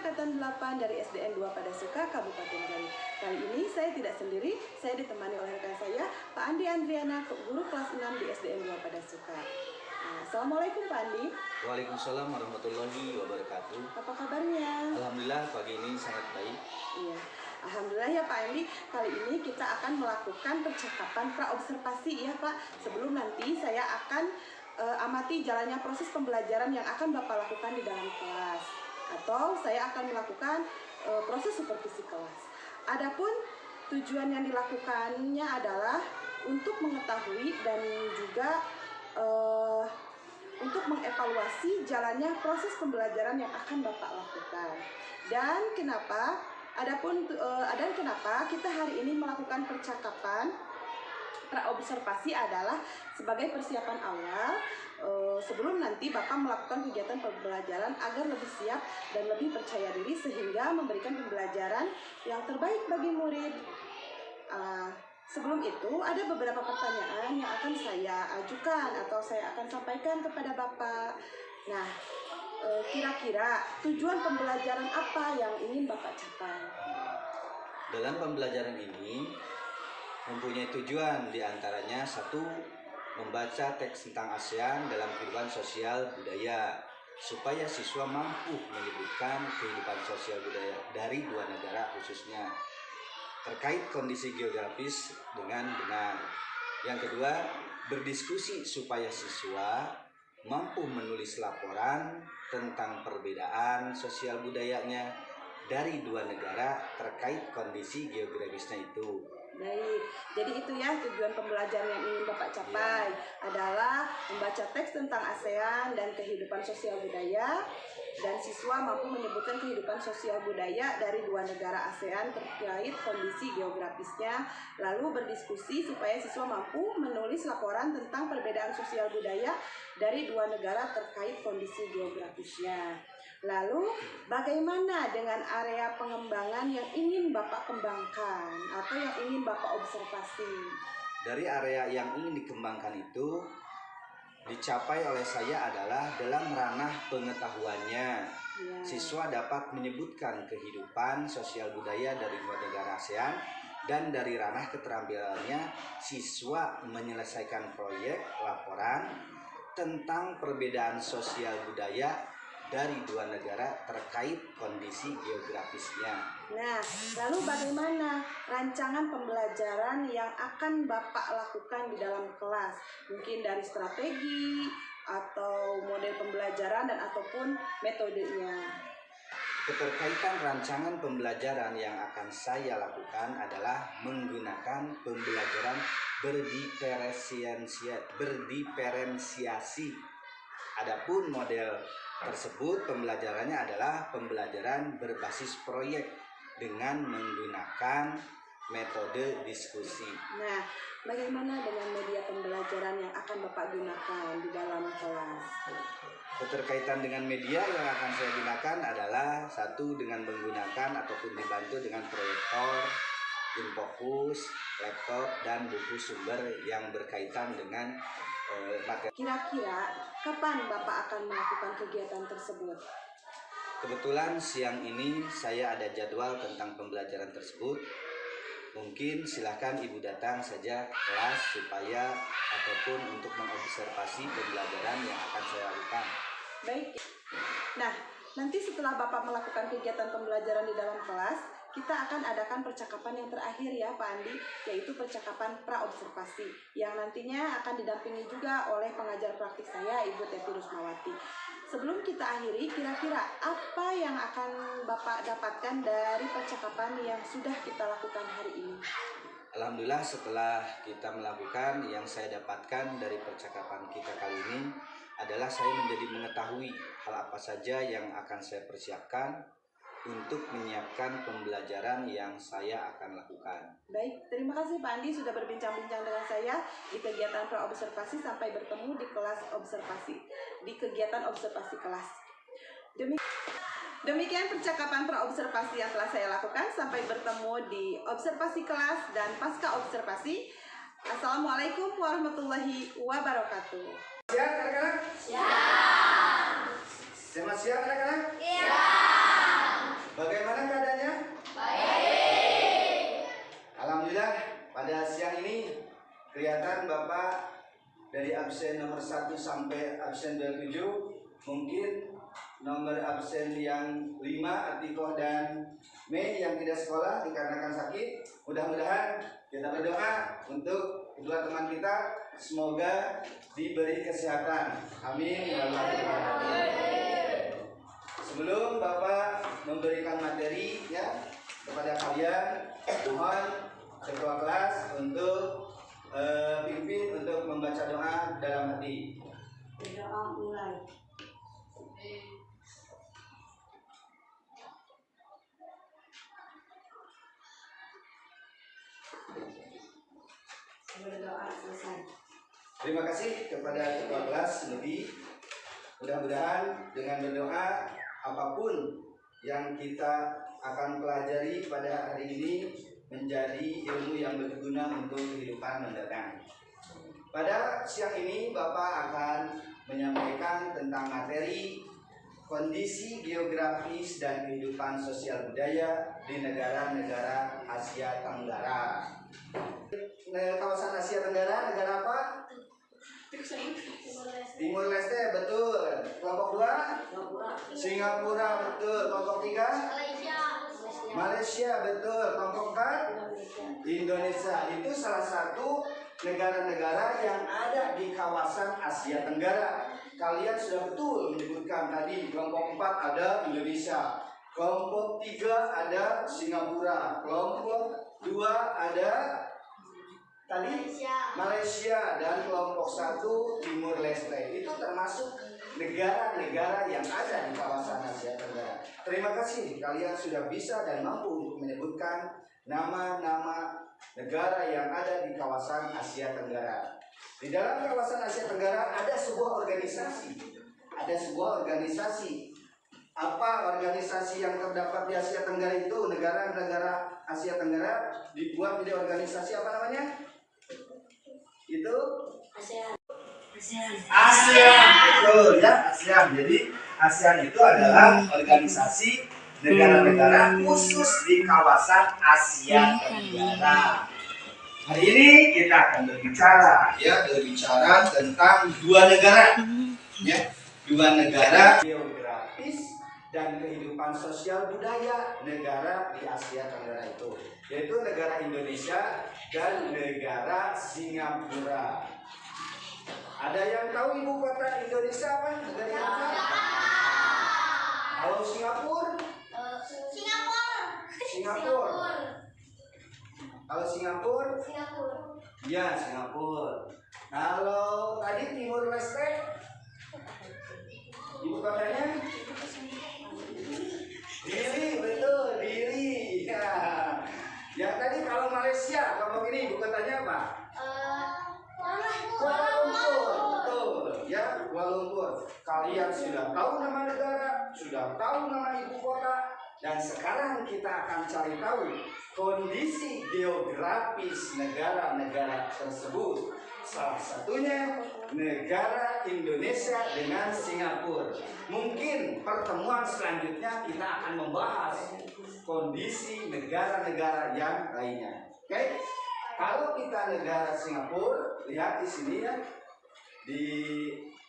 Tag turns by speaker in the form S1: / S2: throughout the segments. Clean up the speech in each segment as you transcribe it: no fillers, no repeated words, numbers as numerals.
S1: Angkatan 8 dari SDN 2 Padasuka, Kabupaten Garut. Kali ini saya tidak sendiri, saya ditemani oleh rekan saya, Pak Andi Andriana, guru kelas 6 di SDN 2 Padasuka. Assalamualaikum Pak Andi.
S2: Waalaikumsalam warahmatullahi wabarakatuh.
S1: Apa kabarnya?
S2: Alhamdulillah pagi ini sangat baik.
S1: Iya, alhamdulillah ya Pak Andi. Kali ini kita akan melakukan percakapan praobservasi ya Pak. Sebelum nanti saya akan amati jalannya proses pembelajaran yang akan Bapak lakukan di dalam kelas, atau saya akan melakukan proses supervisi kelas. Adapun tujuan yang dilakukannya adalah untuk mengetahui dan juga untuk mengevaluasi jalannya proses pembelajaran yang akan Bapak lakukan. Dan kenapa kita hari ini melakukan percakapan praobservasi adalah sebagai persiapan awal sebelum nanti Bapak melakukan kegiatan pembelajaran agar lebih siap dan lebih percaya diri sehingga memberikan pembelajaran yang terbaik bagi murid. Sebelum itu ada beberapa pertanyaan yang akan saya ajukan atau saya akan sampaikan kepada Bapak. Nah, kira-kira tujuan pembelajaran apa yang ingin Bapak capai?
S2: Dalam pembelajaran ini mempunyai tujuan diantaranya satu, membaca teks tentang ASEAN dalam kehidupan sosial budaya supaya siswa mampu menyebutkan kehidupan sosial budaya dari dua negara khususnya terkait kondisi geografis dengan benar. Yang kedua, berdiskusi supaya siswa mampu menulis laporan tentang perbedaan sosial budayanya dari dua negara terkait kondisi geografisnya itu.
S1: Baik, jadi itu ya tujuan pembelajaran yang ingin Bapak capai adalah membaca teks tentang ASEAN dan kehidupan sosial budaya, dan siswa mampu menyebutkan kehidupan sosial budaya dari dua negara ASEAN terkait kondisi geografisnya, lalu berdiskusi supaya siswa mampu menulis laporan tentang perbedaan sosial budaya dari dua negara terkait kondisi geografisnya. Lalu bagaimana dengan area pengembangan yang ingin Bapak kembangkan atau yang ingin Bapak observasi?
S2: Dari area yang ingin dikembangkan itu dicapai oleh saya adalah dalam ranah pengetahuannya. Siswa dapat menyebutkan kehidupan sosial budaya dari dua negara ASEAN, dan dari ranah keterampilannya siswa menyelesaikan proyek laporan tentang perbedaan sosial budaya dari dua negara terkait kondisi geografisnya.
S1: Nah, lalu bagaimana rancangan pembelajaran yang akan Bapak lakukan di dalam kelas? Mungkin dari strategi atau model pembelajaran dan ataupun metodenya.
S2: Keterkaitan rancangan pembelajaran yang akan saya lakukan adalah menggunakan pembelajaran berdiferensiasi. Adapun model tersebut pembelajarannya adalah pembelajaran berbasis proyek dengan menggunakan metode diskusi.
S1: Nah, bagaimana dengan media pembelajaran yang akan Bapak gunakan di dalam kelas?
S2: Keterkaitan dengan media yang akan saya gunakan adalah satu, dengan menggunakan ataupun dibantu dengan proyektor, infocus, laptop, dan buku sumber yang berkaitan dengan materi.
S1: Kira-kira kapan Bapak akan melakukan kegiatan tersebut?
S2: Kebetulan siang ini saya ada jadwal tentang pembelajaran tersebut. Mungkin silakan Ibu datang saja ke kelas supaya ataupun untuk mengobservasi pembelajaran yang akan saya lakukan.
S1: Baik. Nah, nanti setelah Bapak melakukan kegiatan pembelajaran di dalam kelas, kita akan adakan percakapan yang terakhir ya Pak Andi, yaitu percakapan praobservasi yang nantinya akan didampingi juga oleh pengajar praktik saya, Ibu Teti Rusmawati. Sebelum kita akhiri, kira-kira apa yang akan Bapak dapatkan dari percakapan yang sudah kita lakukan hari ini?
S2: Alhamdulillah, setelah kita melakukan, yang saya dapatkan dari percakapan kita kali ini adalah saya menjadi mengetahui hal apa saja yang akan saya persiapkan untuk menyiapkan pembelajaran yang saya akan lakukan.
S1: Baik, terima kasih Pak Andi sudah berbincang-bincang dengan saya di kegiatan praobservasi. Sampai bertemu di kelas observasi, di kegiatan observasi kelas. Demikian percakapan praobservasi yang telah saya lakukan. Sampai bertemu di observasi kelas dan pasca observasi. Assalamualaikum warahmatullahi wabarakatuh.
S3: Siap anak-anak?
S4: Siap.
S3: Selamat siang anak-anak?
S4: Siap.
S2: Bagaimana keadaannya? Alhamdulillah, pada siang ini kelihatan Bapak dari absen nomor 1 sampai absen 27, mungkin nomor absen yang 5, Atikoh dan Mei yang tidak sekolah dikarenakan sakit. Mudah-mudahan kita berdoa untuk kedua teman kita, semoga diberi kesehatan. Amin. Ya Allah. Sebelum Bapak memberikan materi ya kepada kalian, mohon ketua kelas untuk pimpin untuk membaca doa dalam hati.
S1: Doa mulai. Berdoa selesai.
S2: Terima kasih kepada ketua kelas lebih. Mudah-mudahan dengan berdoa apapun yang kita akan pelajari pada hari ini menjadi ilmu yang berguna untuk kehidupan mendatang. Pada siang ini Bapak akan menyampaikan tentang materi kondisi geografis dan kehidupan sosial budaya di negara-negara Asia Tenggara. Kawasan Asia Tenggara, negara apa? Timur Leste, betul. Kelompok 2? Singapura, betul. Kelompok 3? Malaysia, betul. Kelompok 4? Indonesia. Itu salah satu negara-negara yang ada di kawasan Asia Tenggara. Kalian sudah betul menyebutkan tadi. Kelompok 4 ada Indonesia. Kelompok 3 ada Singapura. Kelompok 2 ada tadi Malaysia, dan kelompok 1 Timur Leste. Itu termasuk negara-negara yang ada di kawasan Asia Tenggara. Terima kasih kalian sudah bisa dan mampu untuk menyebutkan nama-nama negara yang ada di kawasan Asia Tenggara. Di dalam kawasan Asia Tenggara ada sebuah organisasi. Apa organisasi yang terdapat di Asia Tenggara itu? Negara-negara Asia Tenggara dibuat menjadi organisasi apa namanya? Itu ASEAN, betul ya, ASEAN. Jadi ASEAN itu adalah organisasi negara-negara khusus di kawasan Asia Tenggara. Hari ini kita akan berbicara tentang dua negara geografis dan kehidupan sosial budaya negara di Asia Tenggara itu, yaitu negara Indonesia dan negara Singapura. Ada yang tahu ibu kota Indonesia apa? Negara apa? Kalau Singapura? Kalau Singapura? Ya, Singapura. Kalau tadi Timur Leste? Ibu kotanya? Dili, betul, Dili. Ya, tadi kalau Malaysia, kalau ini ibu kotanya apa? Kuala Lumpur, betul. Ya, Kuala Lumpur. Kalian sudah tahu nama negara, sudah tahu nama ibu kota, dan sekarang kita akan cari tahu kondisi geografis negara-negara tersebut. Salah satunya negara Indonesia dengan Singapura. Mungkin pertemuan selanjutnya kita akan membahas kondisi negara-negara yang lainnya. Oke? Kalau kita negara Singapura, lihat di sini ya, di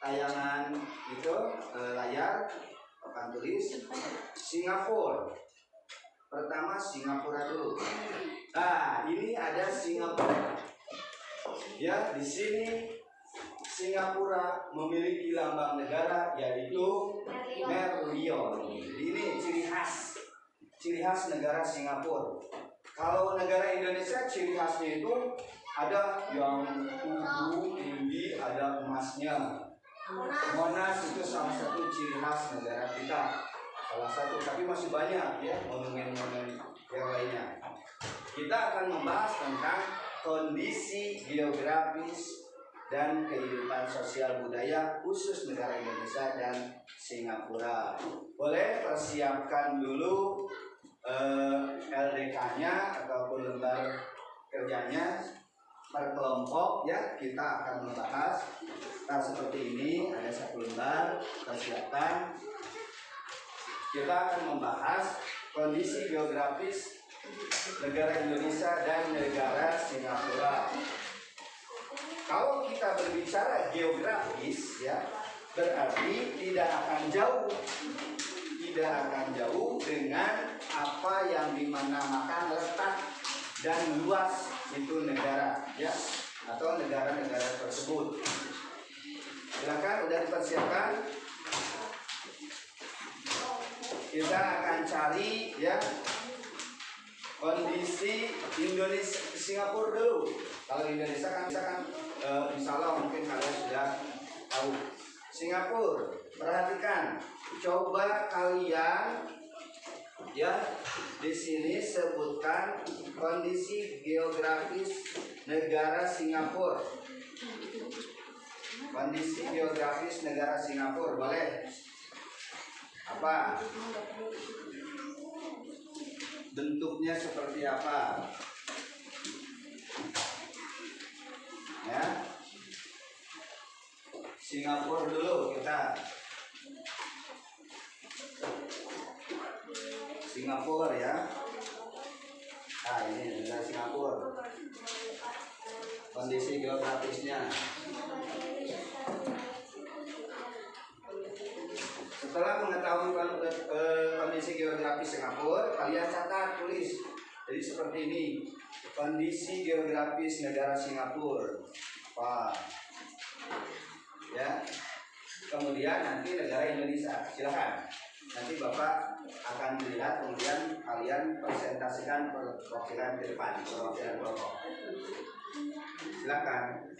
S2: tayangan itu layar akan tulis Singapura. Pertama Singapura dulu. Nah, ini ada Singapura. Ya, di sini Singapura memiliki lambang negara yaitu Merlion. Jadi ini ciri khas negara Singapura. Kalau negara Indonesia ciri khasnya itu ada yang tinggi, tinggi, ada emasnya. Monas itu salah satu ciri khas negara kita. Salah satu, tapi masih banyak ya monumen-monumen yang lainnya. Kita akan membahas tentang kondisi geografis dan kehidupan sosial budaya khusus negara Indonesia dan Singapura. Boleh persiapkan dulu LDK-nya ataupun lembar kerjanya per kelompok ya. Kita akan membahas seperti ini, ada satu lembar, persiapkan. kita akan membahas kondisi geografis negara Indonesia dan negara Singapura. Kalau kita berbicara geografis ya, berarti tidak akan jauh dengan apa yang dinamakan letak dan luas itu negara ya, atau negara-negara tersebut. Silakan, udah dipersiapkan. Kita akan cari ya kondisi Indonesia, Singapura dulu. Kalau Indonesia kan insya Allah mungkin kalian sudah tahu. Singapura, perhatikan, coba kalian ya di sini sebutkan kondisi geografis negara Singapura. Kondisi geografis negara Singapura, boleh? Apa? Bentuknya seperti apa? Ya. Singapura dulu kita. Singapura ya. Nah, ini negara Singapura. Kondisi geografisnya. Setelah mengetahui kondisi geografis Singapura, kalian catat, tulis. Jadi seperti ini. Kondisi geografis negara Singapura. Wah. Ya. Kemudian nanti negara Indonesia. Silakan. Nanti Bapak akan melihat, kemudian kalian presentasikan perwakilan ke depan, perwakilan kelompok. Silakan.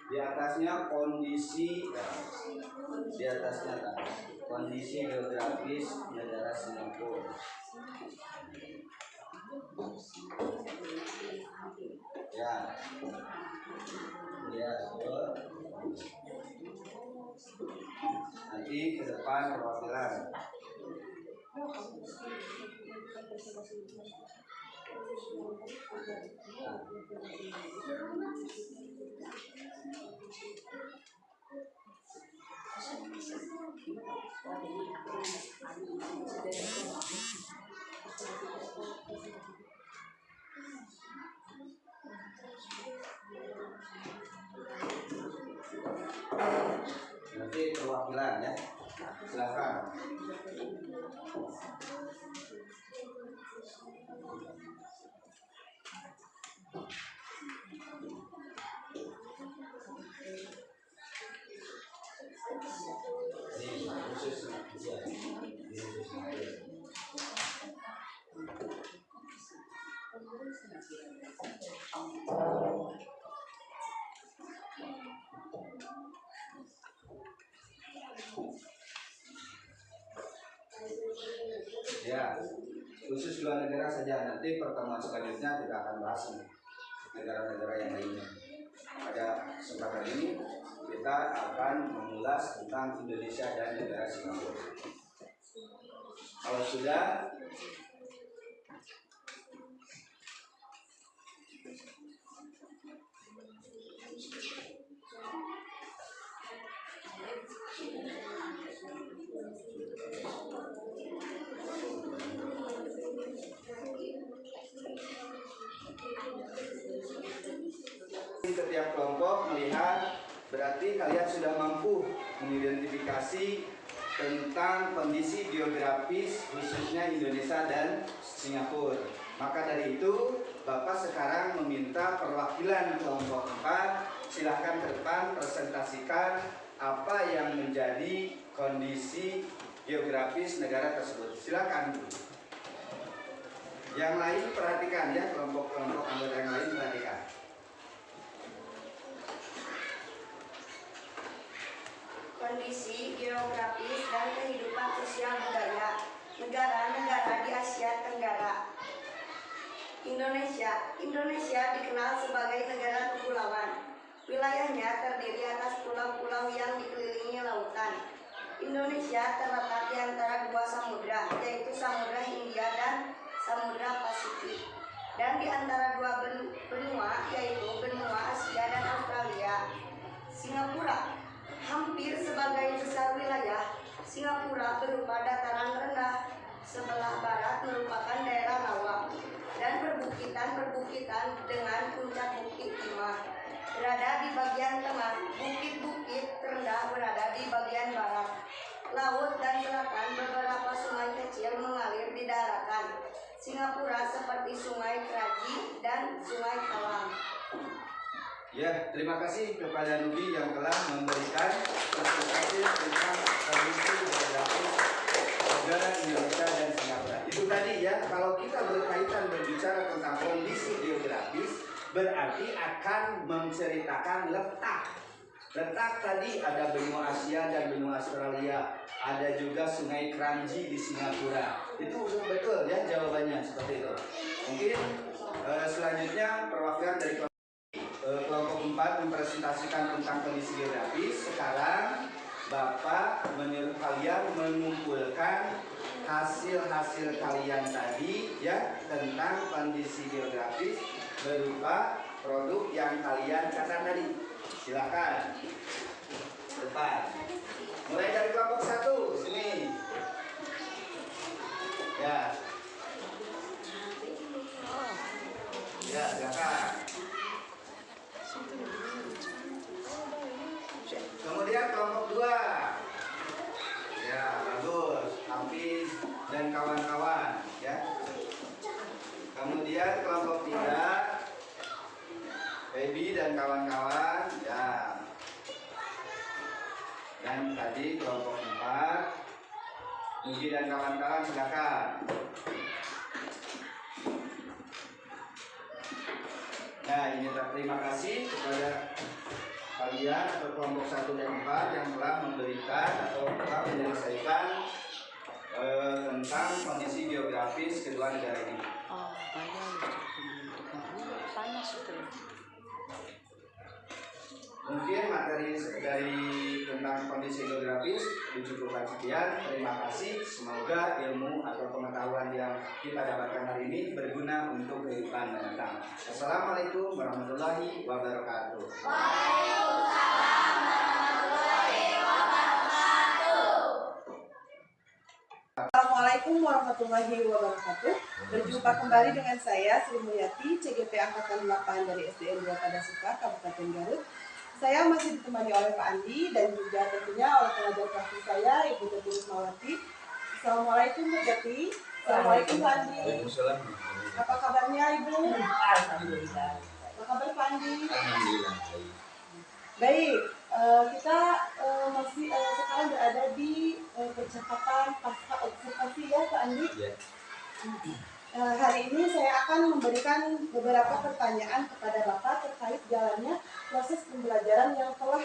S2: Di atasnya kondisi, di atasnya kondisi geografis negara Singapura. Ya, ya, nanti ke depan perwakilan. Nanti perwakilan ya, silakan. Ya, khusus 2 negara saja. Nanti pertemuan selanjutnya kita akan bahas negara-negara yang lainnya. Pada kesempatan ini kita akan mengulas tentang Indonesia dan negara Singapura. Kalau sudah, setiap kelompok melihat, berarti kalian sudah mampu mengidentifikasi tentang kondisi geografis khususnya Indonesia dan Singapura. Maka dari itu Bapak sekarang meminta perwakilan kelompok 4 silahkan ke depan presentasikan apa yang menjadi kondisi geografis negara tersebut. Silakan. Yang lain perhatikan ya, kelompok-kelompok anggota yang lain perhatikan.
S3: Kondisi geografis dan kehidupan sosial budaya negara-negara di Asia Tenggara. Indonesia dikenal sebagai negara kepulauan. Wilayahnya terdiri atas pulau-pulau yang dikelilingi lautan. Indonesia terletak di antara 2 samudra, yaitu Samudra Hindia dan Samudra Pasifik, dan di antara 2 benua, yaitu benua Asia Singapura berupa dataran rendah, sebelah barat merupakan daerah rawa, dan perbukitan-perbukitan dengan puncak Bukit Timah berada di bagian tengah. Bukit-bukit terendah berada di bagian barat. Laut dan selatan beberapa sungai kecil mengalir di daratan Singapura seperti Sungai Keraji dan Sungai Kalang.
S2: Ya, terima kasih kepada Nugi yang telah memberikan presentasi tentang kondisi geografis negara Indonesia dan Singapura. Itu tadi ya, kalau kita berkaitan berbicara tentang kondisi geografis, berarti akan menceritakan letak. Letak tadi ada benua Asia dan benua Australia, ada juga Sungai Kranji di Singapura. Itu betul ya jawabannya seperti itu. Mungkin selanjutnya perwakilan dari kelompok 4 mempresentasikan tentang kondisi geografis. Sekarang Bapak menyuruh kalian mengumpulkan hasil-hasil kalian tadi ya tentang kondisi geografis berupa produk yang kalian catat tadi. Silakan depan. Mulai dari kelompok 1 sini. Ya. Ya, silakan. Kemudian kelompok 2. Ya, bagus. Hafiz dan kawan-kawan ya. Kemudian kelompok 3. Baby dan kawan-kawan ya. Dan tadi kelompok 4 Nugi dan kawan-kawan silakan. Nah ini terima kasih kepada kalian atau kelompok 1 dan 4 yang telah memberikan atau telah menyelesaikan tentang kondisi geografis kedua negara ini. Mungkin materi dari tentang kondisi geografis dicukupkan sekian. Terima kasih. Semoga ilmu atau pengetahuan yang kita dapatkan hari ini berguna untuk kehidupan mendatang. Assalamualaikum warahmatullahi wabarakatuh.
S1: Assalamualaikum warahmatullahi wabarakatuh. Berjumpa kembali dengan saya Sri Mulyati, CGP Angkatan 8 dari SDN 2 Padasuka, Kabupaten Garut. Saya masih ditemani oleh Pak Andi dan juga tentunya oleh pengajar praktik saya, Ibu Jati Rismawati. Assalamualaikum Bu Jati. Assalamualaikum Pak Andi.
S2: Waalaikumsalam.
S1: Apa kabarnya Ibu?
S3: Alhamdulillah.
S1: Apa kabar Pak Andi?
S2: Alhamdulillah.
S1: Baik, kita masih sekarang berada di percakapan pasca observasi ya Pak Andi.
S2: Ya.
S1: Hari ini saya akan memberikan beberapa pertanyaan kepada Bapak terkait jalannya proses pembelajaran yang telah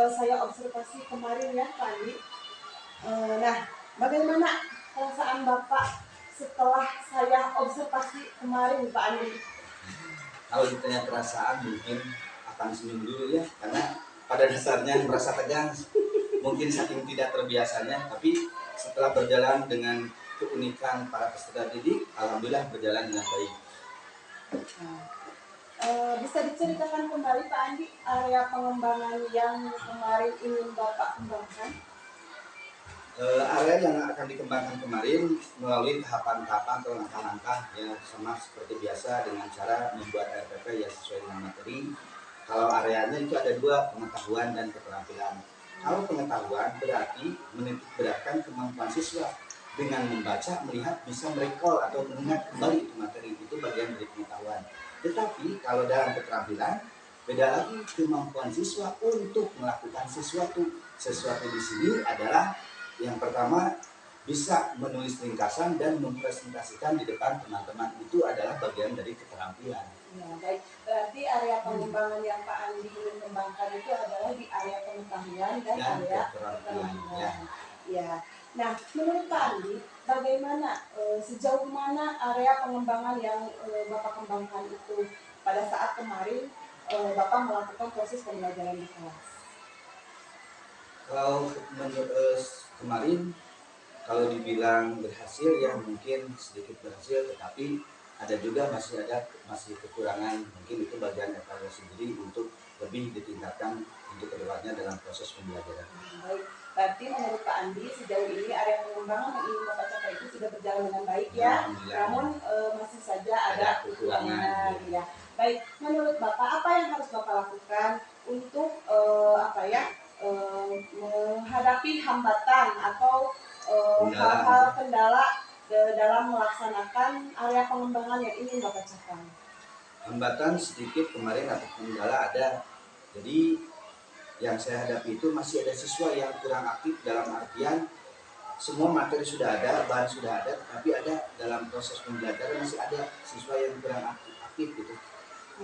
S1: saya observasi kemarin ya Pak Andi. Nah, bagaimana perasaan Bapak setelah saya observasi kemarin Pak Andi?
S2: Kalau ditanya perasaan mungkin akan senyum dulu ya, karena pada dasarnya merasa tegang, mungkin saking tidak terbiasanya, tapi setelah berjalan dengan keunikan para peserta didik, alhamdulillah berjalan dengan baik.
S1: Bisa diceritakan kembali Pak Andi area pengembangan yang kemarin ingin Bapak kembangkan?
S2: Area yang akan dikembangkan kemarin melalui tahapan-tahapan atau langkah-langkah yang sama seperti biasa dengan cara membuat RPP yang sesuai dengan materi. Kalau areanya itu ada 2, pengetahuan dan keterampilan. Kalau pengetahuan berarti menitik beratkan kemampuan siswa dengan membaca, melihat, bisa merecall atau mengingat kembali itu materi, itu bagian dari pengetahuan. Tetapi kalau dalam keterampilan beda lagi kemampuan siswa untuk melakukan sesuatu. Sesuatu di sini adalah yang pertama bisa menulis ringkasan dan mempresentasikan di depan teman-teman, itu adalah bagian dari keterampilan.
S1: Ya, baik. Berarti area pengembangan yang Pak Andi ingin kembangkan itu adalah di area pengetahuan dan area keterampilan. Ya. Nah, menurut Pak Andi, bagaimana sejauh mana area pengembangan yang Bapak kembangkan itu pada saat kemarin Bapak melakukan proses pembelajaran di kelas?
S2: Kalau kemarin kalau dibilang berhasil ya mungkin sedikit berhasil, tetapi ada juga masih kekurangan, mungkin itu bagian evaluasi diri untuk lebih ditingkatkan untuk kedepannya dalam proses pembelajaran.
S1: Baik, berarti menurut Pak Andi sejauh ini area pengembangan yang ingin Bapak capai itu sudah berjalan dengan baik ya.
S2: Alhamdulillah.
S1: Namun masih saja ada
S2: Ada kekurangan,
S1: kekurangan ya. Baik, menurut Bapak apa yang harus Bapak lakukan untuk menghadapi hambatan atau hal-hal kendala dalam melaksanakan area pengembangan yang ingin Bapak capai?
S2: Hambatan sedikit kemarin atau kendala ada. Jadi yang saya hadapi itu masih ada siswa yang kurang aktif, dalam artian semua materi sudah ada, bahan sudah ada, tapi ada dalam proses pembelajaran masih ada siswa yang kurang aktif gitu.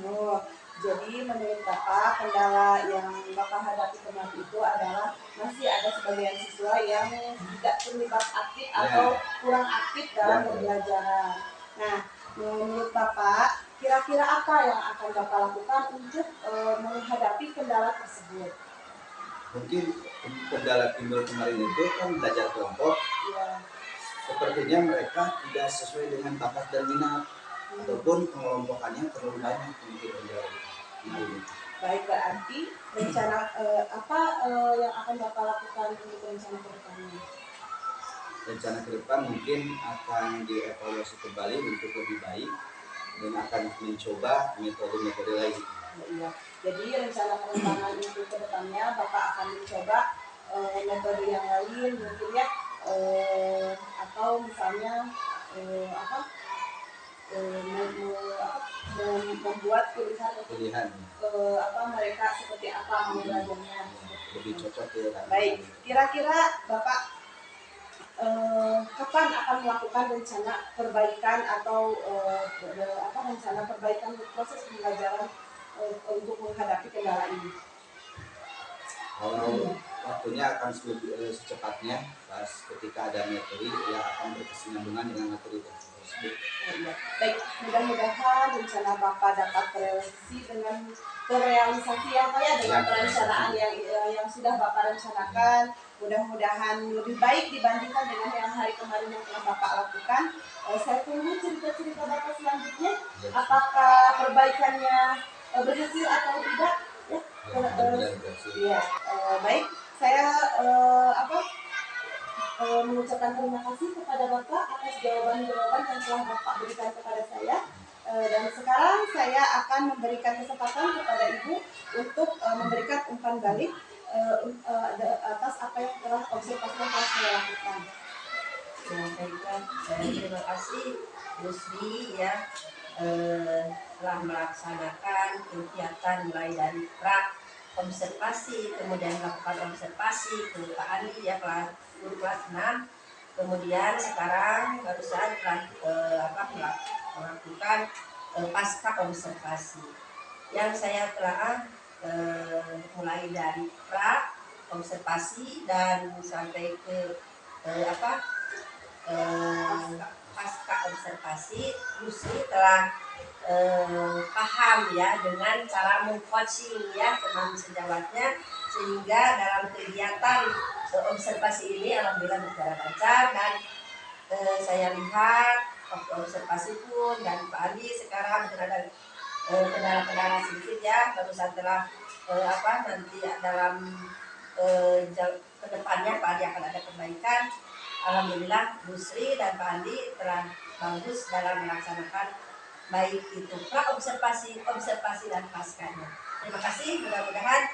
S1: Oh, jadi menurut Bapak kendala yang Bapak hadapi kemarin itu adalah masih ada sebagian siswa yang tidak terlibat aktif atau kurang aktif dalam pembelajaran. Nah, menurut Bapak kira-kira apa yang akan Bapak lakukan untuk menghadapi kendala tersebut?
S2: Mungkin kendala timbul kemarin itu kan belajar kelompok,
S1: Ya.
S2: sepertinya mereka tidak sesuai dengan bakat dan minat, ataupun pengelompokannya terlalu banyak mungkin kendala ini.
S1: Baik, berarti rencana apa yang akan Bapak lakukan untuk rencana ke depannya?
S2: Rencana ke depan mungkin akan dievaluasi kembali untuk lebih baik dan akan mencoba metode-metode lain.
S1: Iya. Jadi rencana pengembangan untuk ke depannya Bapak akan mencoba metode yang lain mungkin ya, atau misalnya membuat pilihan untuk mereka seperti apa mau belajarnya.
S2: Lebih cocok ya.
S1: Baik, kira-kira Bapak kapan akan melakukan rencana perbaikan atau rencana perbaikan proses pembelajaran untuk menghadapi kendala ini?
S2: Kalau waktunya akan secepatnya, pas ketika ada materi yang akan berkesinambungan dengan materi tersebut.
S1: Iya. Baik, mudah-mudahan rencana Bapak dapat terrealisasi ya Pak ya, dengan perencanaan yang sudah Bapak rencanakan. Mudah-mudahan lebih baik dibandingkan dengan yang hari kemarin yang telah Bapak lakukan. Saya tunggu cerita-cerita Bapak selanjutnya. Apakah perbaikannya berhasil atau tidak? Ya, baik. Saya mengucapkan terima kasih kepada Bapak atas jawaban-jawaban yang telah Bapak berikan kepada saya. Dan sekarang saya akan memberikan kesempatan kepada Ibu untuk memberikan umpan balik atas apa yang telah observasi yang telah saya lakukan.
S3: Baiklah, terima kasih Bu Sri ya, telah melaksanakan kegiatan mulai dari observasi, kemudian melakukan observasi ke Pak Andi ya, kelas 6, kemudian sekarang barusan telah melakukan pasca observasi yang saya telah mulai dari observasi dan sampai ke pasca observasi. Bu Sri telah paham ya dengan cara mengcoaching ya teman sejawatnya, sehingga dalam kegiatan observasi ini alhamdulillah berjalan lancar. Dan saya lihat waktu observasi pun dan Pak Andi sekarang ada kendala-kendala sedikit ya, barusan telah nanti dalam kedepannya Pak Andi akan ada perbaikan. Alhamdulillah Bu Sri dan Pak Andi telah bagus dalam melaksanakan baik itu observasi dan paskanya. Terima kasih, mudah-mudahan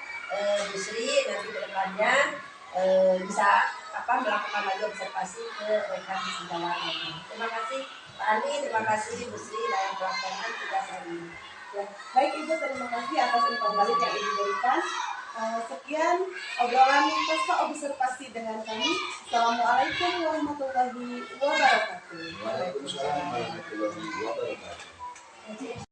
S3: Bu Sri nanti kedepannya bisa melakukan lagi observasi ke rekan sejawat lainnya. Terima kasih Pak Andi, terima kasih Bu Sri dalam pelaksanaan tugas hari ini.
S1: Ya, baik Ibu, terima kasih atas umpan balik yang Ibu berikan. Sekian obrolan pasca observasi dengan kami. Assalamualaikum warahmatullahi wabarakatuh.
S2: Waalaikumsalam warahmatullahi wabarakatuh.